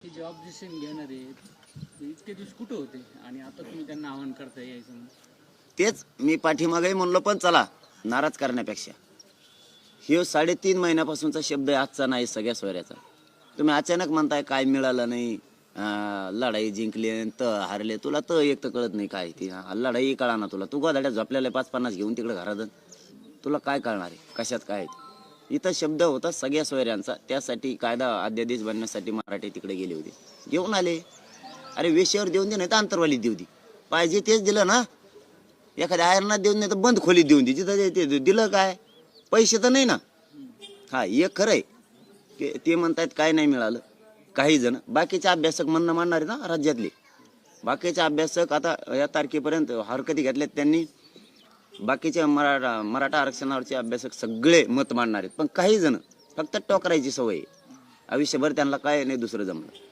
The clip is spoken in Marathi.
ते जे ऑब्जेक्शन घेणारे ते इतके दिवस कुठे होते आणि आता तुम्ही त्यांना आवाहन करताय यायचं म्हणून? तेच मी पाठीमागे म्हणलो, पण चला नाराज करण्यापेक्षा हे 3.5 महिन्यापासूनचा शब्द आहे, आजचा नाही सगळ्या सोयऱ्याचा. तुम्ही अचानक म्हणताय काय मिळालं नाही, लढाई जिंकली तर हारले. तुला तर एक तर कळत नाही काय ती लढाई कळा ना तुला. तू गोधाड्यात झोपलेला 5-50 घेऊन तिकडे घरात, तुला काय कळणार आहे कशात काय आहे. इथं शब्द होता सगळ्या सोयऱ्यांचा, त्यासाठी कायदा अध्यादेश बनण्यासाठी मराठी तिकडे गेले होते, घेऊन आले. अरे वेशेवर देऊन दे, नाही तर अंतरवालीत देऊ दे, पाहिजे तेच दिलं ना. एखाद्या आयरनात देऊन नाही तर बंद खोलीत देऊन दे, जिथं ते दिलं काय, पैसे तर नाही ना. हा एक खरं आहे की ते म्हणतायत काय नाही मिळालं. काही जण बाकीचे अभ्यासक म्हणणं मांडणारे ना राज्यातले बाकीचे अभ्यासक आता या तारखेपर्यंत हरकती घेतल्यात त्यांनी. बाकीचे मराठा आरक्षणावरचे अभ्यासक सगळे मत मांडणार आहेत, पण काही जण फक्त टोकरायची सवय आहे. आयुष्यभर त्यांना काय नाही दुसरं जमलं.